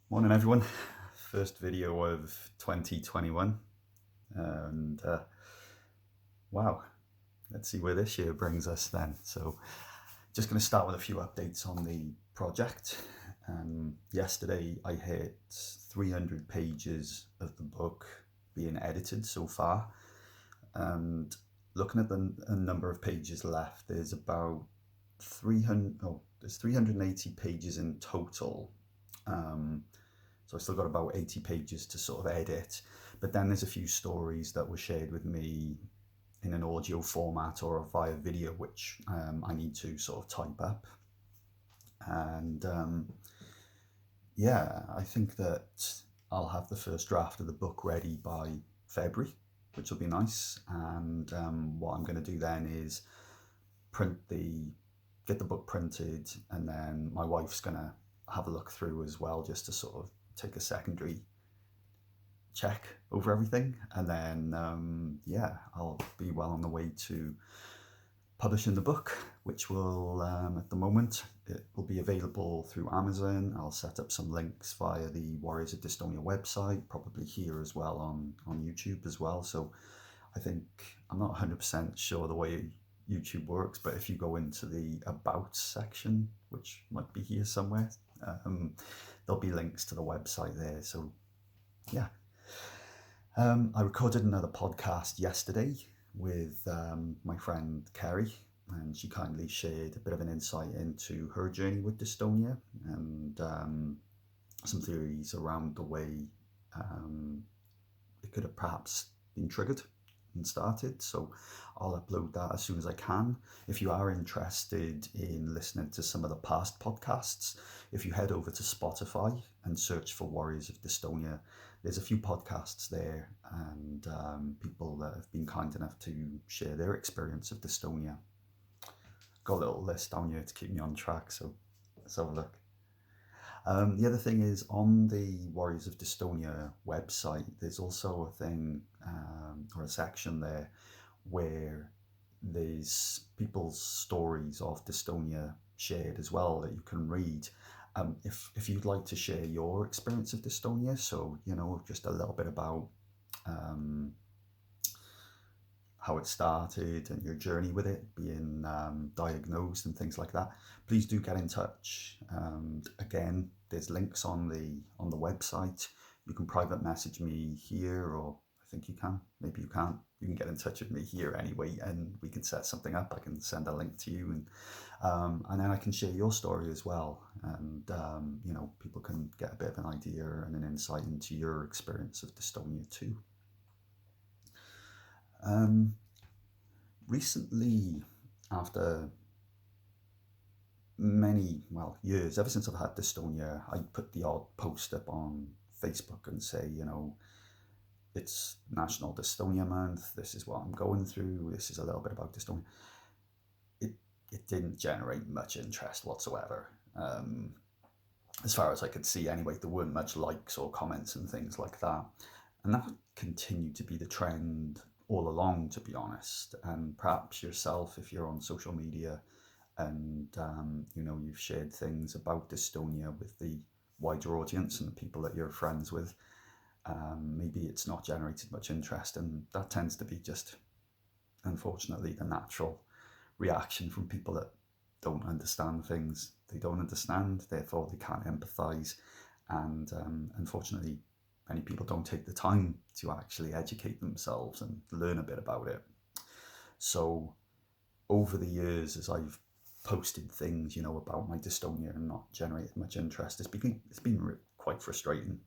Morning, everyone. First video of 2021, and wow, let's see where this year brings us then. So, just going to start with a few updates on the project. Yesterday, I hit 300 pages of the book being edited so far, and looking at the number of pages left, there's about 300. Oh, there's 380 pages in total. Um, so I still got about 80 pages to sort of edit. But then there's a few stories that were shared with me in an audio format or via video, which I need to sort of type up. And yeah, I think that I'll have the first draft of the book ready by February, which will be nice. And what I'm going to do then is print the get the book printed, and then my wife's going to have a look through as well, just to sort of take a secondary check over everything, and then yeah, I'll be well on the way to publishing the book, which will at the moment it will be available through Amazon. I'll set up some links via the Warriors of Dystonia website, probably here as well on YouTube as well. So I think I'm not 100% sure the way YouTube works, but if you go into the About section, which might be here somewhere, um, there'll be links to the website there. So yeah, I recorded another podcast yesterday with my friend Kerry, and she kindly shared a bit of an insight into her journey with dystonia and some theories around the way it could have perhaps been triggered and started. So I'll upload that as soon as I can. If you are interested in listening to some of the past podcasts, if you head over to Spotify and search for Warriors of Dystonia, there's a few podcasts there, and people that have been kind enough to share their experience of dystonia. Got a little list down here to keep me on track, so let's have a look. The other thing is, on the Warriors of Dystonia website, there's also a thing or a section there where there's people's stories of dystonia shared as well that you can read. If you'd like to share your experience of dystonia, so just a little bit about um, how it started and your journey with it, being diagnosed and things like that, please do get in touch. Again, there's links on the website. You can private message me here, or I think you can. Maybe you can't. You can get in touch with me here anyway, and we can set something up. I can send a link to you, and then I can share your story as well. And people can get a bit of an idea and an insight into your experience of dystonia too. Recently, after many, well, years, ever since I've had dystonia, I put the odd post up on Facebook and say, it's National Dystonia Month, this is what I'm going through, this is a little bit about dystonia. It didn't generate much interest whatsoever. As far as I could see anyway, there weren't much likes or comments and things like that. And that continued to be the trend all along, to be honest. And perhaps yourself, if you're on social media and you've shared things about dystonia with the wider audience and the people that you're friends with, maybe it's not generated much interest, and that tends to be just, unfortunately, the natural reaction from people that don't understand things. They don't understand, therefore they can't empathize, and unfortunately many people don't take the time to actually educate themselves and learn a bit about it. So over the years, as I've posted things about my dystonia and not generated much interest, it's been quite frustrating.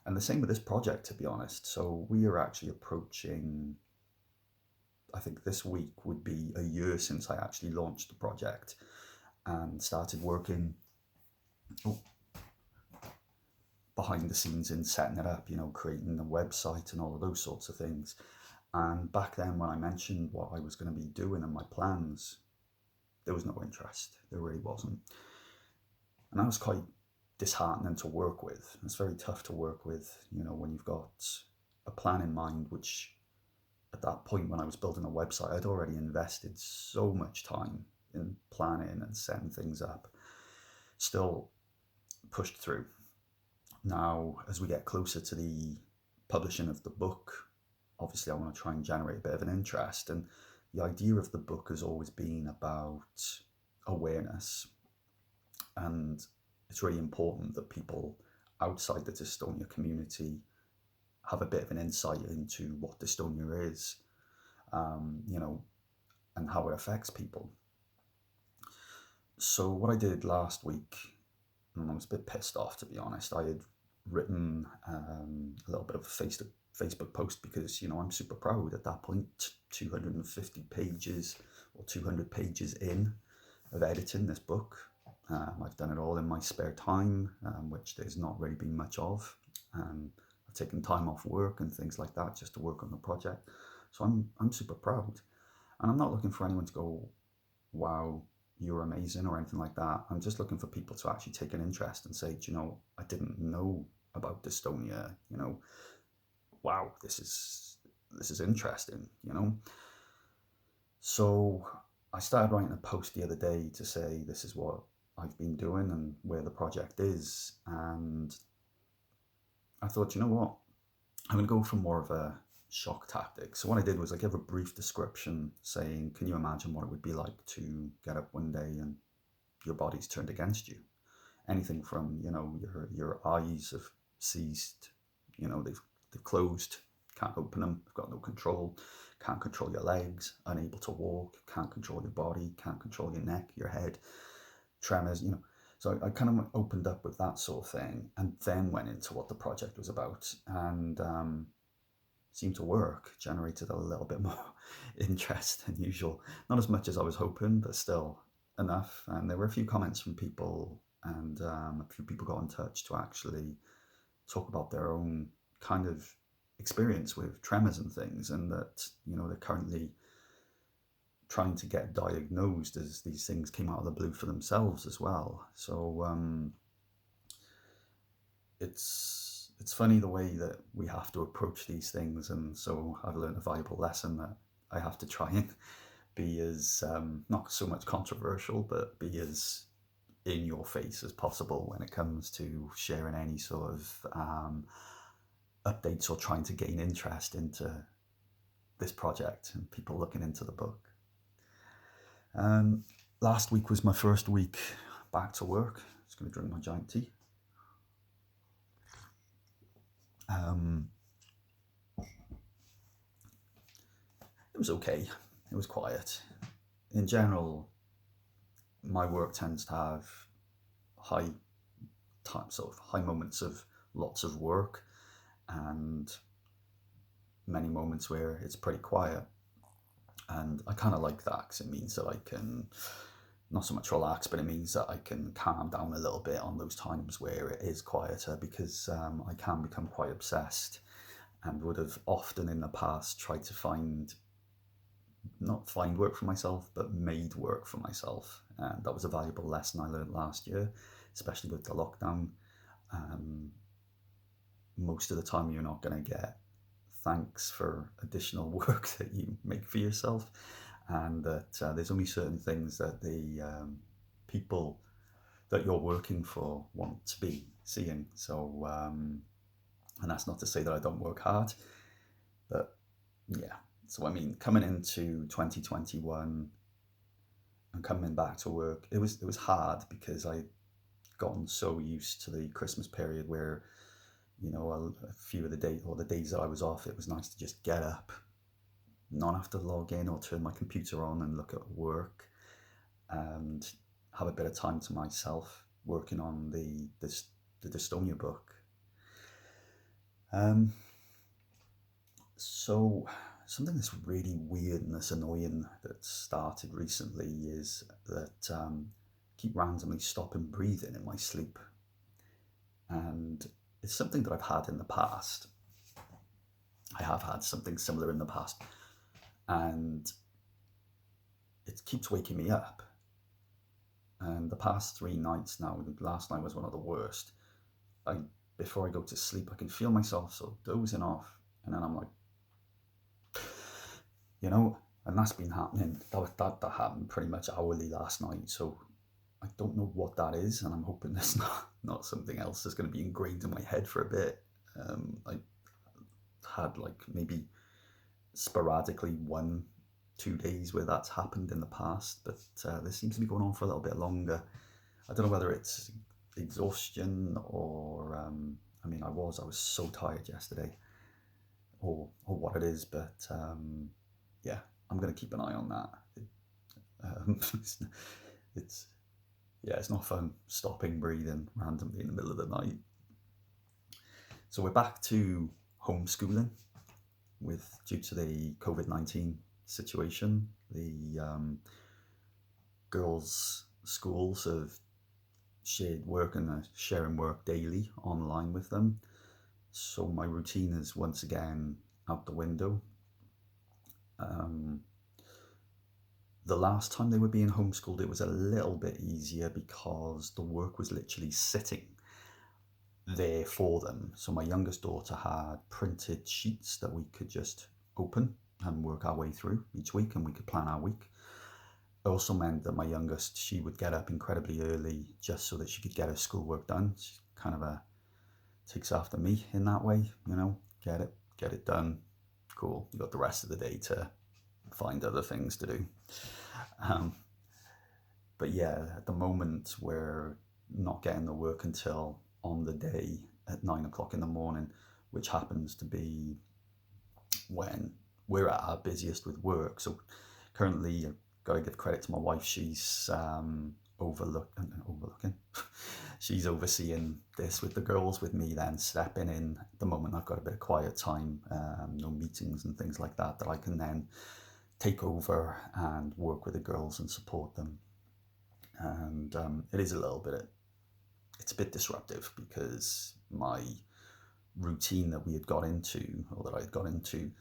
And the same with this project, to be honest. So we are actually approaching, I think this week would be a year since I actually launched the project and started working behind the scenes in setting it up, creating the website and all of those sorts of things. And back then, when I mentioned what I was going to be doing and my plans, there was no interest. There really wasn't. And that was quite disheartening to work with. It's very tough to work with, when you've got a plan in mind, which at that point when I was building a website, I'd already invested so much time in planning and setting things up, still pushed through. Now, as we get closer to the publishing of the book, obviously I want to try and generate a bit of an interest. And the idea of the book has always been about awareness. And it's really important that people outside the dystonia community have a bit of an insight into what dystonia is, you know, and how it affects people. So what I did last week, and I was a bit pissed off, to be honest. I had written a little bit of a Facebook post because, you know, I'm super proud at that point, 250 pages or 200 pages in of editing this book. I've done it all in my spare time, which there's not really been much of. I've taken time off work and things like that just to work on the project. So I'm super proud. And I'm not looking for anyone to go, wow, you're amazing or anything like that. I'm just looking for people to actually take an interest and say, do you know, I didn't know about dystonia, you know, wow, this is interesting, you know. So I started writing a post the other day to say this is what I've been doing and where the project is. And I thought, you know what, I'm going to go for more of a shock tactic. So what I did was I gave a brief description saying, can you imagine what it would be like to get up one day and your body's turned against you? Anything from, you know, your eyes have ceased, you know, they've closed, can't open them, you've got no control, can't control your legs, unable to walk, can't control your body, can't control your neck, your head, tremors, you know. So I kind of opened up with that sort of thing and then went into what the project was about, and seemed to work, generated a little bit more interest than usual. Not as much as I was hoping, but still enough. And there were a few comments from people, and a few people got in touch to actually talk about their own kind of experience with tremors and things, and that, you know, they're currently trying to get diagnosed as these things came out of the blue for themselves as well. So it's funny the way that we have to approach these things, and so I've learned a valuable lesson that I have to try and be as not so much controversial, but be as in your face as possible when it comes to sharing any sort of updates or trying to gain interest into this project and people looking into the book. Last week was my first week back to work. Just going to drink my giant tea. It was okay. It was quiet. In general, my work tends to have high moments of lots of work and many moments where it's pretty quiet. And I kind of like that because it means that I can not so much relax, but it means that I can calm down a little bit on those times where it is quieter, because I can become quite obsessed and would have often in the past tried to not find work for myself, but made work for myself. And that was a valuable lesson I learned last year, especially with the lockdown. Most of the time you're not going to get thanks for additional work that you make for yourself, and that there's only certain things that the people that you're working for want to be seeing. So, and that's not to say that I don't work hard, but yeah. So I mean, coming into 2021 and coming back to work, it was hard because I'd gotten so used to the Christmas period where, you know, a few of the days that I was off, it was nice to just get up, not have to log in or turn my computer on and look at work, and have a bit of time to myself working on the Dystonia book. So something that's really weird and that's annoying that started recently is that I keep randomly stopping breathing in my sleep. And it's something that I've had in the past. I have had something similar in the past, and it keeps waking me up. And the past 3 nights now, last night was one of the worst. Before I go to sleep, I can feel myself sort of dozing off, and then I'm like, you know, and that's been happening. That happened pretty much hourly last night. So I don't know what that is, and I'm hoping there's not something else that's going to be ingrained in my head for a bit. I had like maybe sporadically 1, 2 days where that's happened in the past, but this seems to be going on for a little bit longer. I don't know whether it's exhaustion or I mean, I was so tired yesterday, or what it is, but yeah, I'm gonna keep an eye on that. It's, it's yeah, it's not fun stopping breathing randomly in the middle of the night. So we're back to homeschooling with due to the COVID-19 situation. The girls' schools have shared work and are sharing work daily online with them. So my routine is once again out the window. Um, the last time they were being homeschooled, it was a little bit easier because the work was literally sitting there for them. So my youngest daughter had printed sheets that we could just open and work our way through each week, and we could plan our week. It also meant that my youngest, she would get up incredibly early just so that she could get her schoolwork done. She kind of takes after me in that way, get it done. Cool. You got the rest of the day to find other things to do. Um, but yeah, at the moment we're not getting the work until on the day at 9 o'clock in the morning, which happens to be when we're at our busiest with work. So currently, I've got to give credit to my wife. She's overlooking. She's overseeing this with the girls, with me then stepping in at the moment. I've got a bit of quiet time, no meetings and things like that, that I can then take over and work with the girls and support them. And it is it's a bit disruptive because my routine that we had got into, or that I had got into,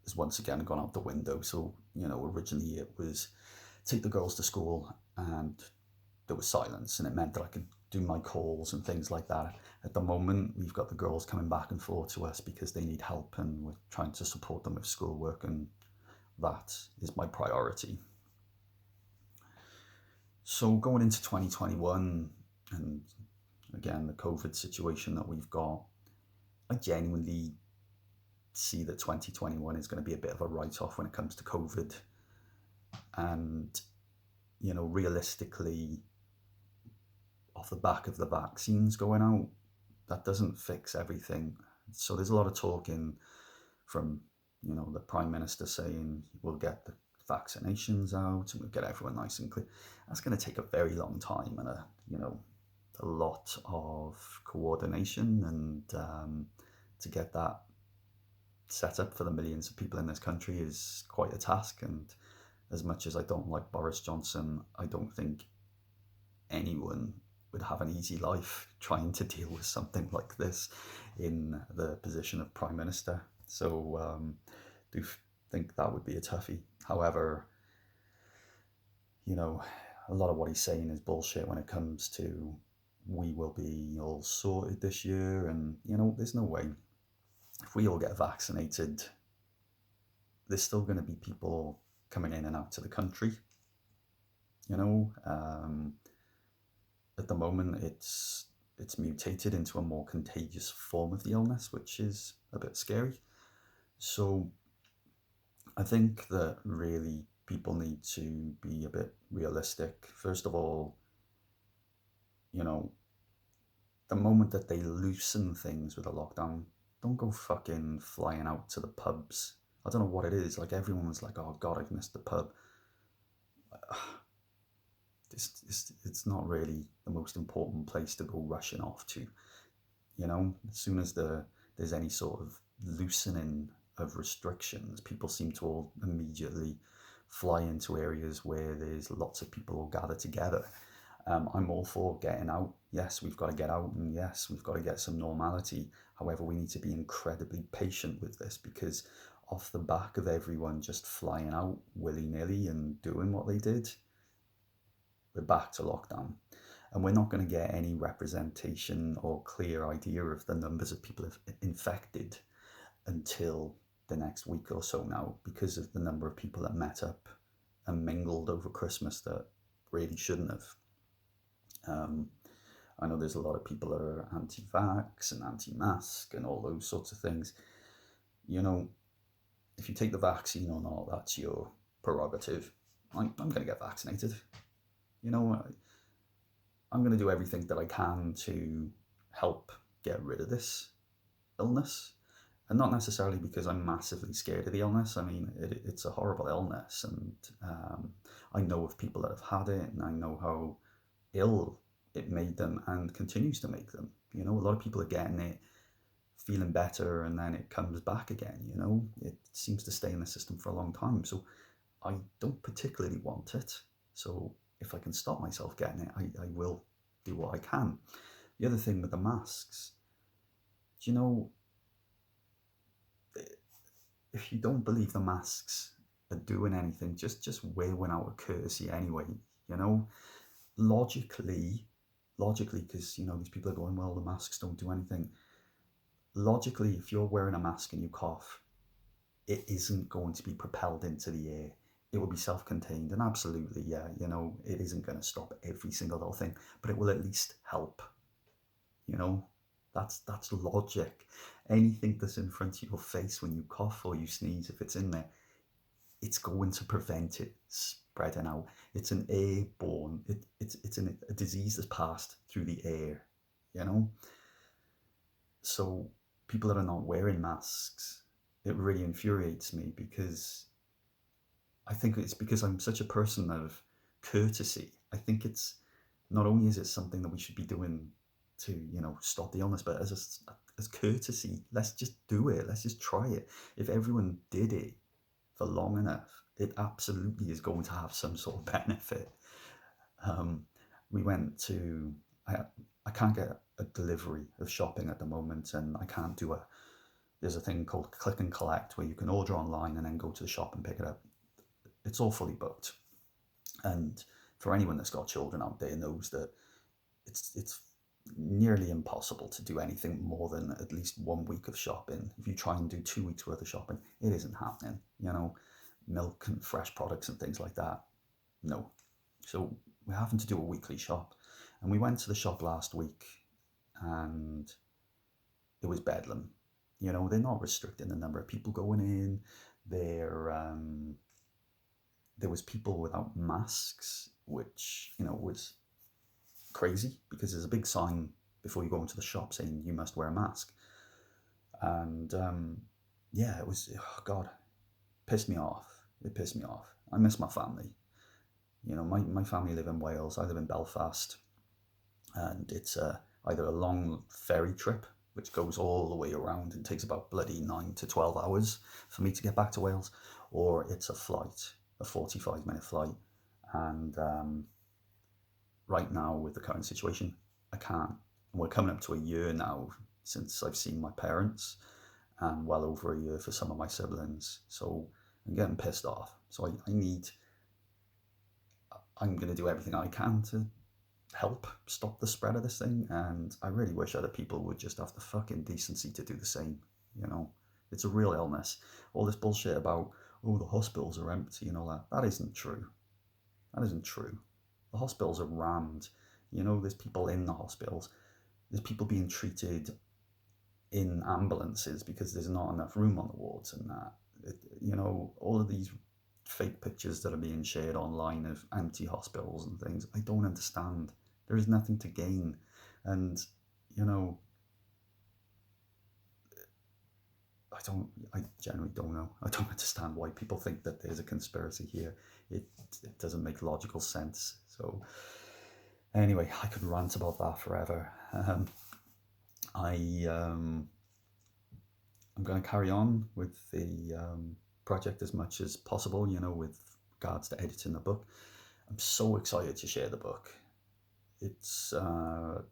has once again gone out the window. So, originally it was take the girls to school and there was silence, and it meant that I could do my calls and things like that. At the moment, we've got the girls coming back and forth to us because they need help, and we're trying to support them with schoolwork, and that is my priority. So going into 2021, and again, the COVID situation that we've got, I genuinely see that 2021 is going to be a bit of a write-off when it comes to COVID. And, realistically, off the back of the vaccines going out, that doesn't fix everything. So there's a lot of talking from, the Prime Minister saying we'll get the vaccinations out and we'll get everyone nice and clear. That's going to take a very long time and a lot of coordination, and to get that set up for the millions of people in this country is quite a task. And as much as I don't like Boris Johnson, I don't think anyone would have an easy life trying to deal with something like this in the position of Prime Minister. So do think that would be a toughie. However, a lot of what he's saying is bullshit when it comes to we will be all sorted this year, and there's no way. If we all get vaccinated, there's still going to be people coming in and out to the country. At the moment, it's mutated into a more contagious form of the illness, which is a bit scary. So I think that really people need to be a bit realistic. First of all, the moment that they loosen things with a lockdown, don't go fucking flying out to the pubs. I don't know what it is. Like, everyone was like, oh God, I've missed the pub. It's not really the most important place to go rushing off to. As soon as there's any sort of loosening of restrictions, people seem to all immediately fly into areas where there's lots of people all gather together. I'm all for getting out. Yes, we've got to get out, and yes, we've got to get some normality. However, we need to be incredibly patient with this, because off the back of everyone just flying out willy-nilly and doing what they did, we're back to lockdown. And we're not going to get any representation or clear idea of the numbers of people infected until the next week or so now, because of the number of people that met up and mingled over Christmas that really shouldn't have. Um, I know there's a lot of people that are anti-vax and anti-mask and all those sorts of things. You know, if you take the vaccine or not, that's your prerogative. I'm going to get vaccinated. You know, I'm going to do everything that I can to help get rid of this illness. And not necessarily because I'm massively scared of the illness. I mean, it's a horrible illness, and I know of people that have had it, and I know how ill it made them and continues to make them. You know, a lot of people are getting it, feeling better, and then it comes back again. You know, it seems to stay in the system for a long time. So I don't particularly want it. So if I can stop myself getting it, I will do what I can. The other thing with the masks, you know, if you don't believe the masks are doing anything, just wear one out of courtesy anyway. You know, logically, because these people are going, well, the masks don't do anything. Logically, if you're wearing a mask and you cough, it isn't going to be propelled into the air. It will be self-contained, and absolutely, yeah, it isn't going to stop every single little thing, but it will at least help. You know, that's logic. Anything that's in front of your face when you cough or you sneeze, if it's in there, it's going to prevent it spreading out. It's an airborne. It's a disease that's passed through the air. You know, so people that are not wearing masks, it really infuriates me, because I think it's because I'm such a person of courtesy. I think it's not only is it something that we should be doing to stop the illness, but as courtesy, let's just do it. Let's just try it. If everyone did it for long enough, it absolutely is going to have some sort of benefit. We went to I can't get a delivery of shopping at the moment, and I can't do there's a thing called click and collect where you can order online and then go to the shop and pick it up. It's all fully booked, and for anyone that's got children out there knows that it's nearly impossible to do anything more than at least 1 week of shopping. If you try and do 2 weeks worth of shopping, it isn't happening. Milk and fresh products and things like that, no. So we're having to do a weekly shop, and we went to the shop last week, and it was bedlam. They're not restricting the number of people going in. There was people without masks, which was crazy, because there's a big sign before you go into the shop saying you must wear a mask. And yeah, it was, oh God, pissed me off. It pissed me off. I miss my family. My family live in Wales. I live in Belfast, and it's either a long ferry trip, which goes all the way around and takes about bloody 9 to 12 hours for me to get back to Wales, or it's a flight, a 45-minute flight. And right now, with the current situation, I can't. And we're coming up to a year now since I've seen my parents, and well over a year for some of my siblings. So I'm getting pissed off. So I'm going to do everything I can to help stop the spread of this thing, and I really wish other people would just have the fucking decency to do the same. It's a real illness. All this bullshit about, oh, the hospitals are empty and all that isn't true. That isn't true. The hospitals are rammed. There's people in the hospitals. There's people being treated in ambulances because there's not enough room on the wards and that. All of these fake pictures that are being shared online of empty hospitals and things, I don't understand. There is nothing to gain. And, I generally don't know. I don't understand why people think that there's a conspiracy here. It doesn't make logical sense. So anyway, I could rant about that forever. I'm going to carry on with the project as much as possible, with regards to editing the book. I'm so excited to share the book. It's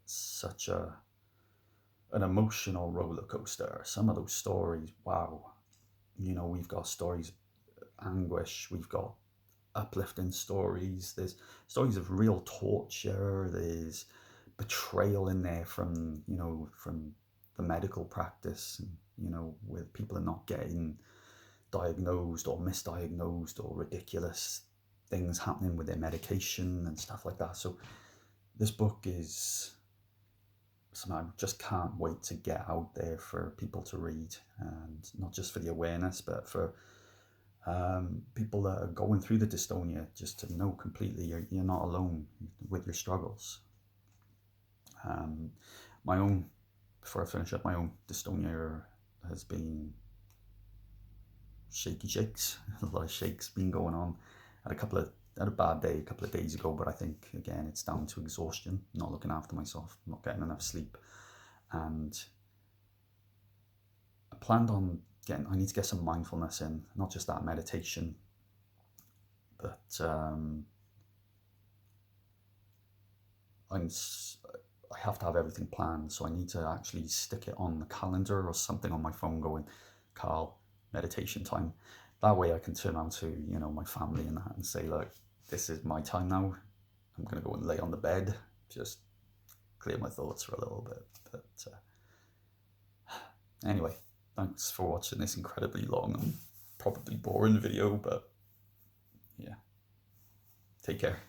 such an emotional roller coaster. Some of those stories, wow. We've got stories of anguish, we've got uplifting stories, there's stories of real torture, there's betrayal in there from the medical practice, and where people are not getting diagnosed or misdiagnosed, or ridiculous things happening with their medication and stuff like that. So this book is something I just can't wait to get out there for people to read, and not just for the awareness, but for people that are going through the dystonia, just to know completely you're not alone with your struggles. My own, before I finish up, my own dystonia has been shaky shakes. A lot of shakes been going on. Had a bad day a couple of days ago, but I think again it's down to exhaustion, not looking after myself, not getting enough sleep, and I planned on I need to get some mindfulness in, not just that meditation, but I have to have everything planned, so I need to actually stick it on the calendar or something on my phone going, Carl, meditation time. That way I can turn around to, my family and that and say, look, this is my time now. I'm going to go and lay on the bed, just clear my thoughts for a little bit. But anyway, thanks for watching this incredibly long and probably boring video, but yeah, take care.